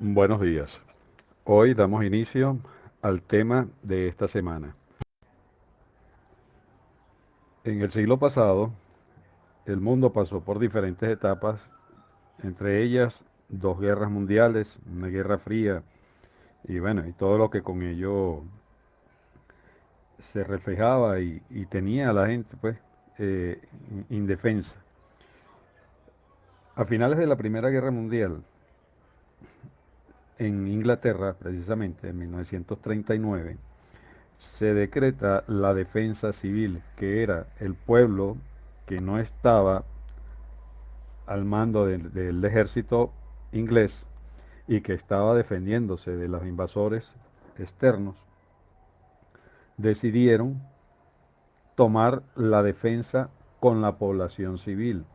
Buenos días. Hoy damos inicio al tema de esta semana. En el siglo pasado, el mundo pasó por diferentes etapas, entre ellas dos guerras mundiales, una guerra fría y bueno, y todo lo que con ello se reflejaba y tenía a la gente pues indefensa. A finales de la Primera Guerra Mundial, en Inglaterra, precisamente en 1939, se decreta la defensa civil, que era el pueblo que no estaba al mando del ejército inglés y que estaba defendiéndose de los invasores externos, decidieron tomar la defensa con la población civil.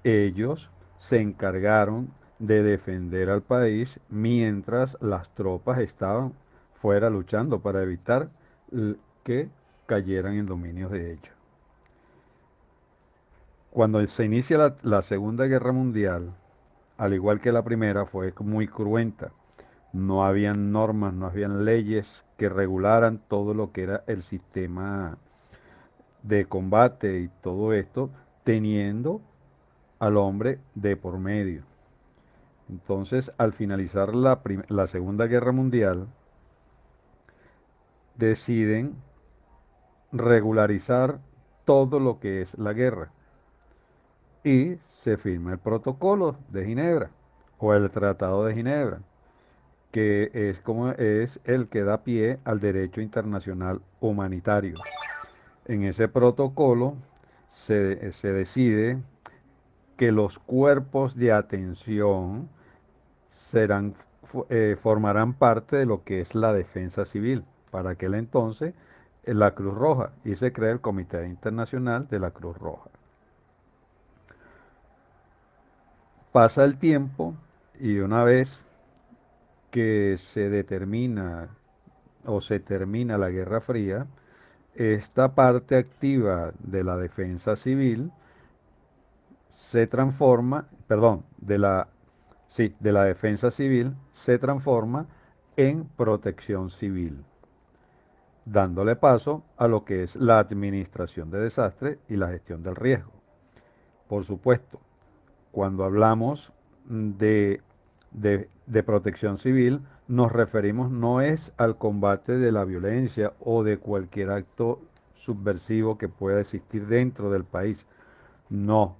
Ellos se encargaron de defender al país mientras las tropas estaban fuera luchando para evitar que cayeran en dominios de ellos. Cuando se inicia la Segunda Guerra Mundial, al igual que la primera, fue muy cruenta. No habían normas, no habían leyes que regularan todo lo que era el sistema de combate y todo esto, teniendo al hombre de por medio. Entonces, al finalizar la Segunda Guerra Mundial, deciden regularizar todo lo que es la guerra y se firma el Protocolo de Ginebra o el Tratado de Ginebra, que es como es el que da pie al derecho internacional humanitario. En ese protocolo se decide que los cuerpos de atención serán, formarán parte de lo que es la defensa civil. Para aquel entonces, la Cruz Roja, y se crea el Comité Internacional de la Cruz Roja. Pasa el tiempo y una vez que se determina o se termina la Guerra Fría, esta parte activa de la defensa civil se transforma, perdón, sí, de la defensa civil se transforma en protección civil, dándole paso a lo que es la administración de desastres y la gestión del riesgo. Por supuesto, cuando hablamos de protección civil, nos referimos no es al combate de la violencia o de cualquier acto subversivo que pueda existir dentro del país. No,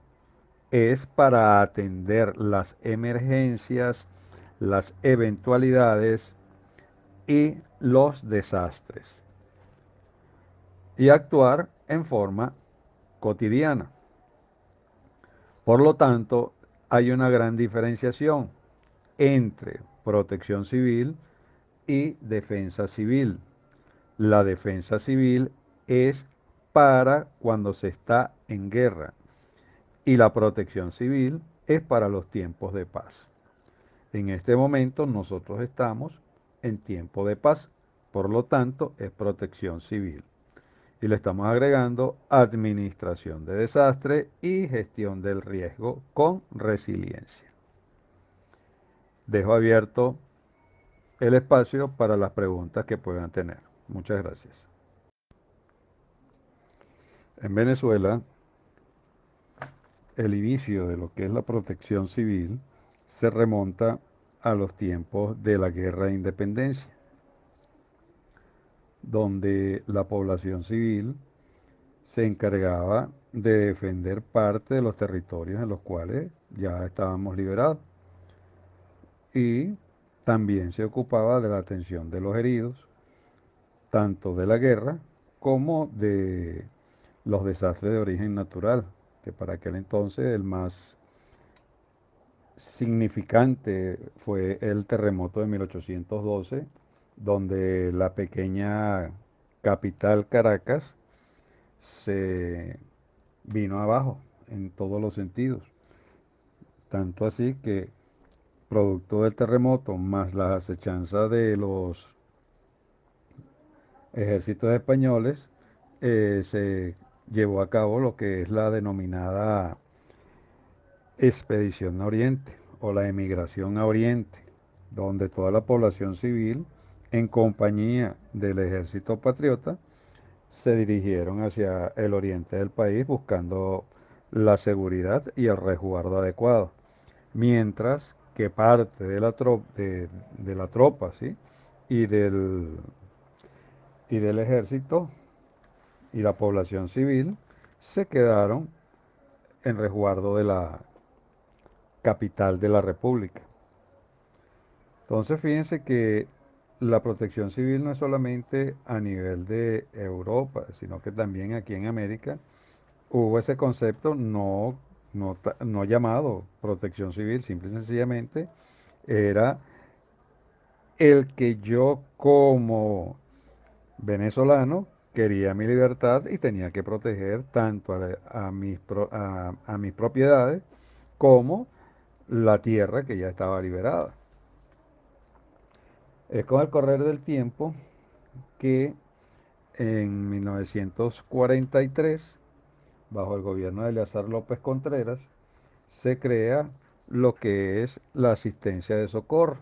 es para atender las emergencias, las eventualidades y los desastres y actuar en forma cotidiana. Por lo tanto, hay una gran diferenciación entre protección civil y defensa civil. La defensa civil es para cuando se está en guerra y la protección civil es para los tiempos de paz. En este momento nosotros estamos en tiempo de paz, por lo tanto es protección civil. Y le estamos agregando administración de desastre y gestión del riesgo con resiliencia. Dejo abierto el espacio para las preguntas que puedan tener. Muchas gracias. En Venezuela, el inicio de lo que es la protección civil se remonta a los tiempos de la guerra de independencia, donde la población civil se encargaba de defender parte de los territorios en los cuales ya estábamos liberados y también se ocupaba de la atención de los heridos, tanto de la guerra como de los desastres de origen natural, que para aquel entonces el más significante fue el terremoto de 1812, donde la pequeña capital Caracas se vino abajo en todos los sentidos. Tanto así que, producto del terremoto, más las acechanzas de los ejércitos españoles, se llevó a cabo lo que es la denominada expedición a Oriente o la emigración a Oriente, donde toda la población civil, en compañía del ejército patriota, se dirigieron hacia el oriente del país buscando la seguridad y el resguardo adecuado, mientras que parte de la tropa, ¿sí? y, del, y del ejército y la población civil se quedaron en resguardo de la capital de la República. Entonces, fíjense que la protección civil no es solamente a nivel de Europa, sino que también aquí en América hubo ese concepto no llamado protección civil, simple y sencillamente era el que yo como venezolano quería mi libertad y tenía que proteger tanto a mis propiedades como la tierra que ya estaba liberada. Es con el correr del tiempo que en 1943, bajo el gobierno de Eleazar López Contreras, se crea lo que es la asistencia de socorro.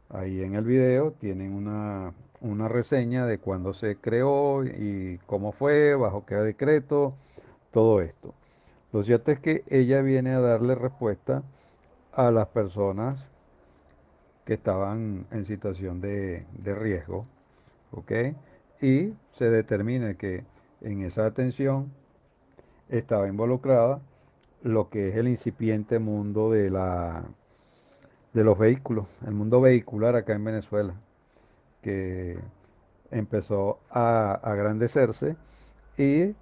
Ahí en el video tienen una reseña de cuándo se creó y cómo fue, bajo qué decreto, todo esto. Lo cierto es que ella viene a darle respuesta a las personas que estaban en situación de riesgo, ¿ok? Y se determina que en esa atención estaba involucrada lo que es el incipiente mundo de los vehículos, el mundo vehicular acá en Venezuela, que empezó a agrandecerse y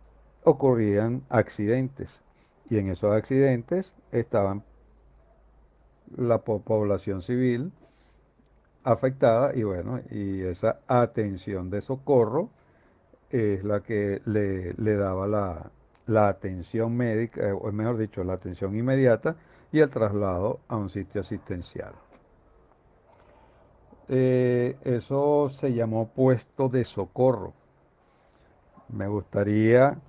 ocurrían accidentes. Y en esos accidentes estaban la población civil afectada y bueno, y esa atención de socorro es la que le daba la atención médica, o mejor dicho, la atención inmediata y el traslado a un sitio asistencial. Eso se llamó puesto de socorro. Me gustaría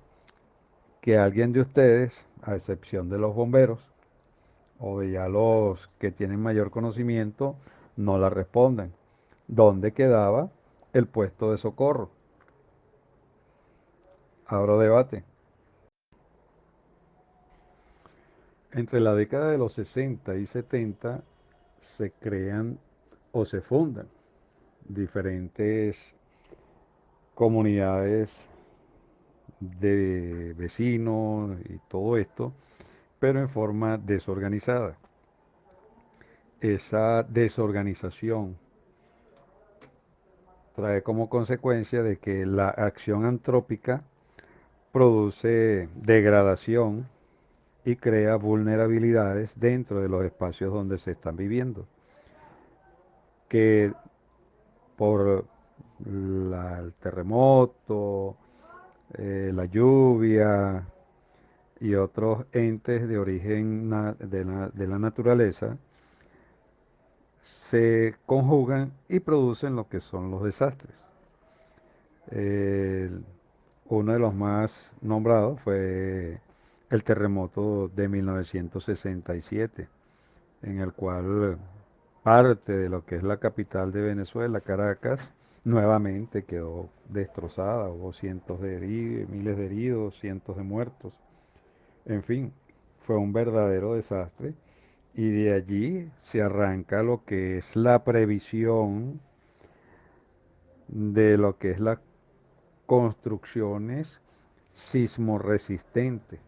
que alguien de ustedes, a excepción de los bomberos o de ya los que tienen mayor conocimiento, no la respondan. ¿Dónde quedaba el puesto de socorro? Abro debate. Entre la década de los 60 y 70 se crean o se fundan diferentes comunidades de vecinos y todo esto, pero en forma desorganizada. Esa desorganización trae como consecuencia de que la acción antrópica produce degradación y crea vulnerabilidades dentro de los espacios donde se están viviendo, que por el terremoto, la lluvia y otros entes de origen de la naturaleza se conjugan y producen lo que son los desastres. El- Uno de los más nombrados fue el terremoto de 1967, en el cual parte de lo que es la capital de Venezuela, Caracas, nuevamente quedó destrozada. Hubo miles de heridos, cientos de muertos. En fin, fue un verdadero desastre. Y de allí se arranca lo que es la previsión de lo que es las construcciones sismoresistentes.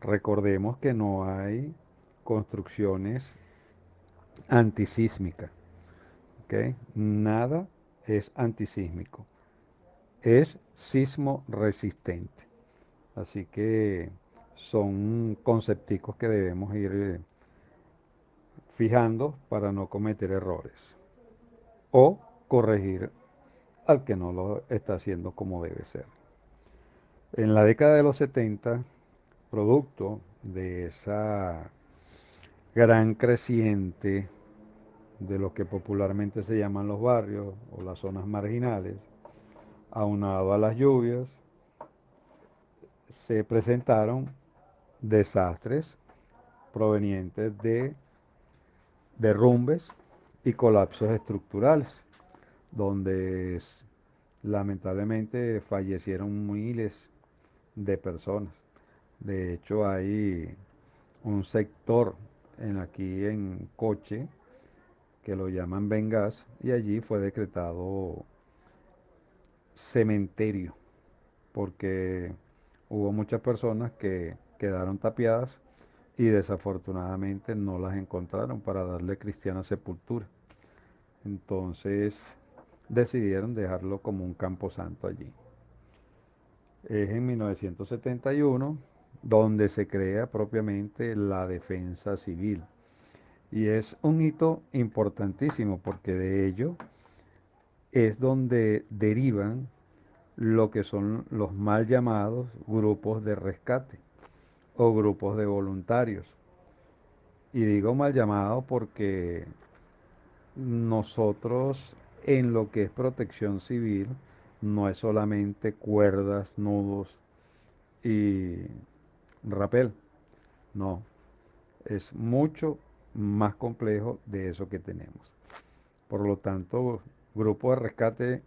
Recordemos que no hay construcciones antisísmicas, ¿ok? Nada es antisísmico, es sismo resistente. Así que son concepticos que debemos ir fijando para no cometer errores o corregir al que no lo está haciendo como debe ser. En la década de los 70, producto de esa gran creciente de lo que popularmente se llaman los barrios o las zonas marginales, aunado a las lluvias, se presentaron desastres provenientes de derrumbes y colapsos estructurales, donde lamentablemente fallecieron miles de personas. De hecho, hay un sector aquí en Coche que lo llaman Vengas y allí fue decretado cementerio porque hubo muchas personas que quedaron tapiadas y desafortunadamente no las encontraron para darle cristiana sepultura. Entonces decidieron dejarlo como un camposanto allí. Es en 1971 donde se crea propiamente la defensa civil. Y es un hito importantísimo porque de ello es donde derivan lo que son los mal llamados grupos de rescate o grupos de voluntarios. Y digo mal llamado porque nosotros en lo que es protección civil no es solamente cuerdas, nudos y rapel, no, es mucho más complejo de eso que tenemos. Por lo tanto, grupo de rescate,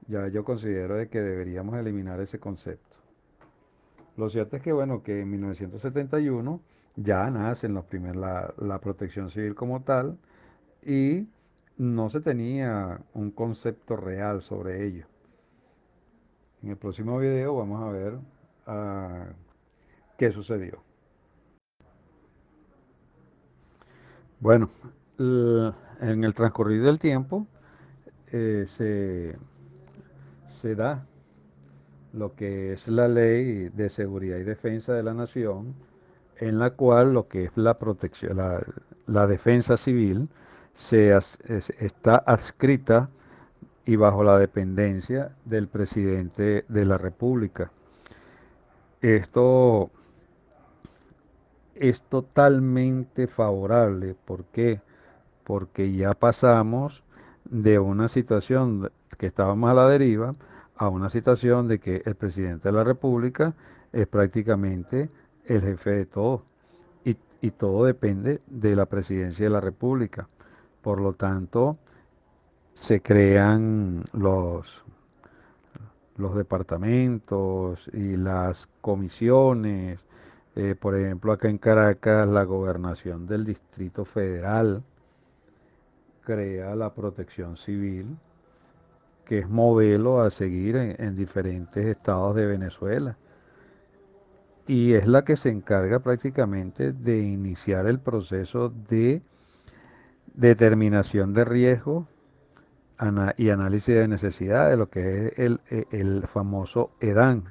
ya yo considero de que deberíamos eliminar ese concepto. Lo cierto es que, bueno, que en 1971 ya nacen la protección civil como tal y no se tenía un concepto real sobre ello. En el próximo video vamos a ver ah, qué sucedió. Bueno, en el transcurrir del tiempo eh, se, se da lo que es la Ley de Seguridad y Defensa de la Nación, en la cual lo que es la protección, la defensa civil está adscrita y bajo la dependencia del presidente de la República. Esto es totalmente favorable. ¿Por qué? Porque ya pasamos de una situación que estábamos a la deriva a una situación de que el presidente de la República es prácticamente el jefe de todo y todo depende de la presidencia de la República. Por lo tanto, se crean los departamentos y las comisiones. Por ejemplo, acá en Caracas, la gobernación del Distrito Federal crea la protección civil, que es modelo a seguir en diferentes estados de Venezuela. Y es la que se encarga prácticamente de iniciar el proceso de determinación de riesgo y análisis de necesidades, lo que es el famoso EDAN,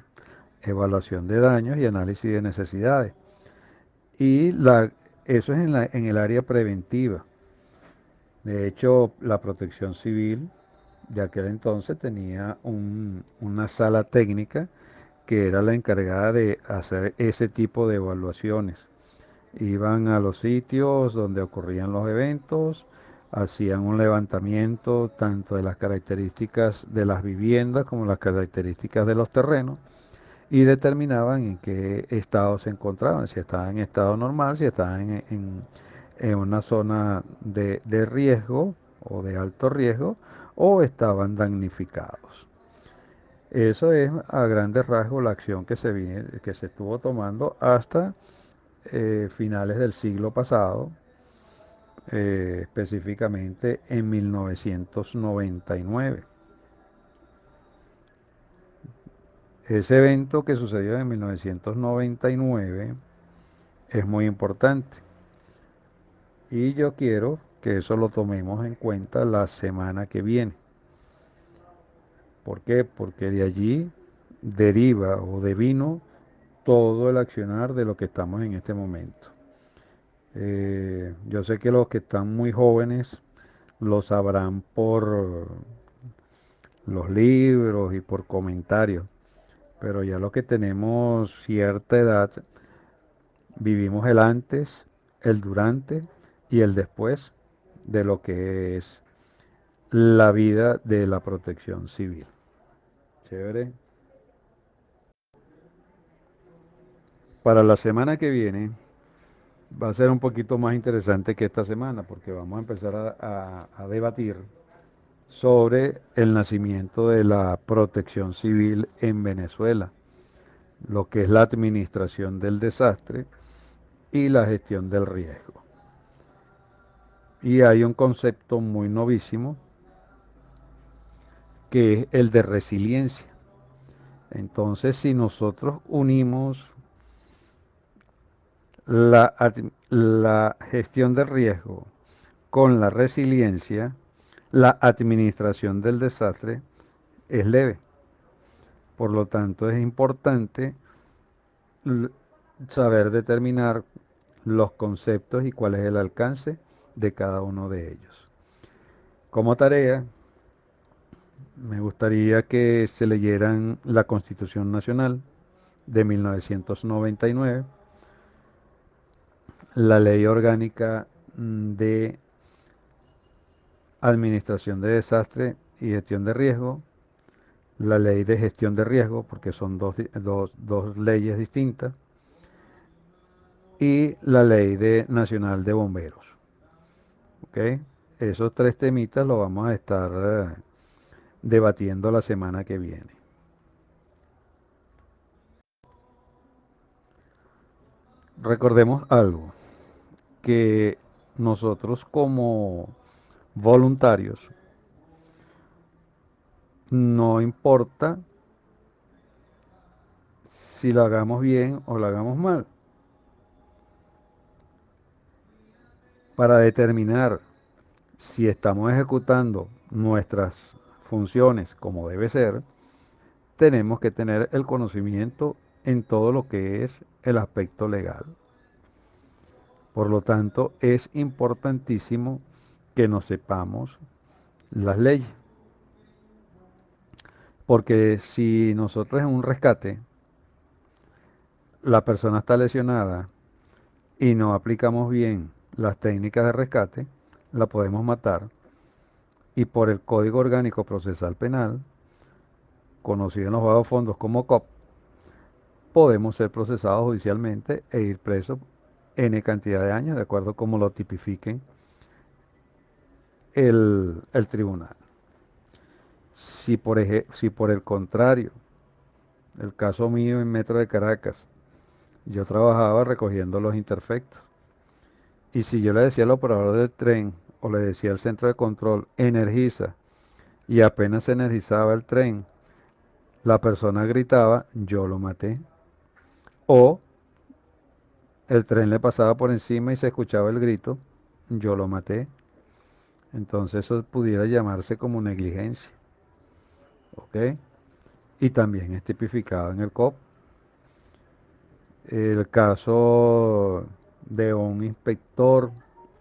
evaluación de daños y análisis de necesidades. Y eso es en el área preventiva. De hecho, la protección civil de aquel entonces tenía una sala técnica que era la encargada de hacer ese tipo de evaluaciones. Iban a los sitios donde ocurrían los eventos, hacían un levantamiento tanto de las características de las viviendas como las características de los terrenos y determinaban en qué estado se encontraban, si estaban en estado normal, si estaban en una zona de riesgo o de alto riesgo o estaban damnificados. Eso es a grandes rasgos la acción que se estuvo tomando hasta finales del siglo pasado, específicamente en 1999. Ese evento que sucedió en 1999 es muy importante y yo quiero que eso lo tomemos en cuenta la semana que viene. ¿Por qué? Porque de allí deriva o devino todo el accionar de lo que estamos en este momento. Yo sé que los que están muy jóvenes lo sabrán por los libros y por comentarios, pero ya los que tenemos cierta edad vivimos el antes, el durante y el después de lo que es la vida de la protección civil. Chévere. Para la semana que viene Va a ser un poquito más interesante que esta semana porque vamos a empezar a debatir sobre el nacimiento de la protección civil en Venezuela, lo que es la administración del desastre y la gestión del riesgo. Y hay un concepto muy novísimo que es el de resiliencia. Entonces, si nosotros unimos la gestión del riesgo con la resiliencia, la administración del desastre es leve. Por lo tanto, es importante saber determinar los conceptos y cuál es el alcance de cada uno de ellos. Como tarea, me gustaría que se leyeran la Constitución Nacional de 1999, la Ley Orgánica de Administración de Desastre y Gestión de Riesgo, la Ley de Gestión de Riesgo, porque son dos leyes distintas, y la Ley Nacional de Bomberos. ¿Ok? Esos tres temitas los vamos a estar debatiendo la semana que viene. Recordemos algo, que nosotros como voluntarios, no importa si lo hagamos bien o lo hagamos mal, para determinar si estamos ejecutando nuestras funciones como debe ser, tenemos que tener el conocimiento en todo lo que es el aspecto legal. Por lo tanto, es importantísimo que nos sepamos las leyes. Porque si nosotros en un rescate, la persona está lesionada y no aplicamos bien las técnicas de rescate, la podemos matar y por el Código Orgánico Procesal Penal, conocido en los bajos fondos como COP, podemos ser procesados judicialmente e ir presos N cantidad de años, de acuerdo a cómo lo tipifiquen el tribunal. Si por el contrario, el caso mío en Metro de Caracas, yo trabajaba recogiendo los interfectos. Y si yo le decía al operador del tren o le decía al centro de control, energiza, y apenas se energizaba el tren, la persona gritaba, yo lo maté. O el tren le pasaba por encima y se escuchaba el grito, yo lo maté. Entonces eso pudiera llamarse como negligencia. ¿Ok? Y también es tipificado en el COP. El caso de un inspector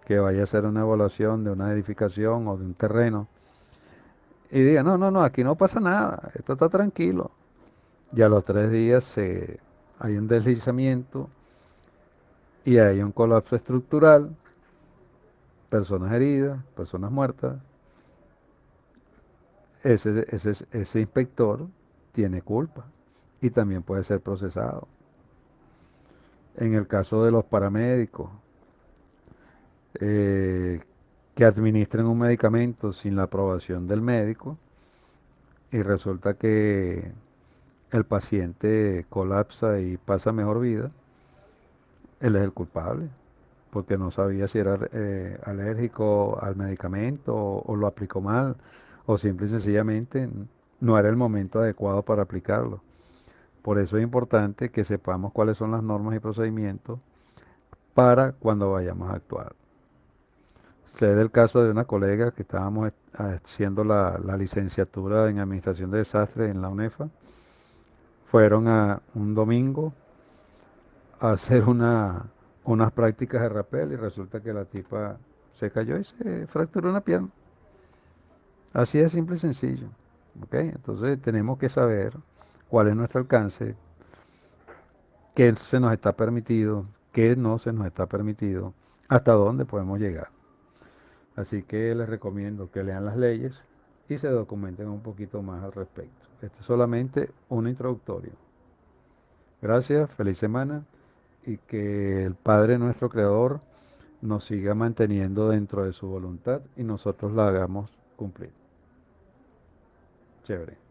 que vaya a hacer una evaluación de una edificación o de un terreno y diga, no, no, no, aquí no pasa nada, esto está tranquilo. Y a los 3 días hay un deslizamiento y hay un colapso estructural, personas heridas, personas muertas. Ese inspector tiene culpa y también puede ser procesado. En el caso de los paramédicos, eh, que administren un medicamento sin la aprobación del médico y resulta que el paciente colapsa y pasa mejor vida, él es el culpable, porque no sabía si era alérgico al medicamento o lo aplicó mal, o simple y sencillamente no era el momento adecuado para aplicarlo. Por eso es importante que sepamos cuáles son las normas y procedimientos para cuando vayamos a actuar. Sé del caso de una colega que estábamos haciendo la licenciatura en Administración de Desastres en la UNEFA. Fueron a un domingo a hacer unas prácticas de rappel y resulta que la tipa se cayó y se fracturó una pierna. Así de simple y sencillo. ¿Ok? Entonces tenemos que saber cuál es nuestro alcance, qué se nos está permitido, qué no se nos está permitido, hasta dónde podemos llegar. Así que les recomiendo que lean las leyes y se documenten un poquito más al respecto. Esto es solamente un introductorio. Gracias, feliz semana y que el Padre nuestro Creador nos siga manteniendo dentro de su voluntad y nosotros la hagamos cumplir. Chévere.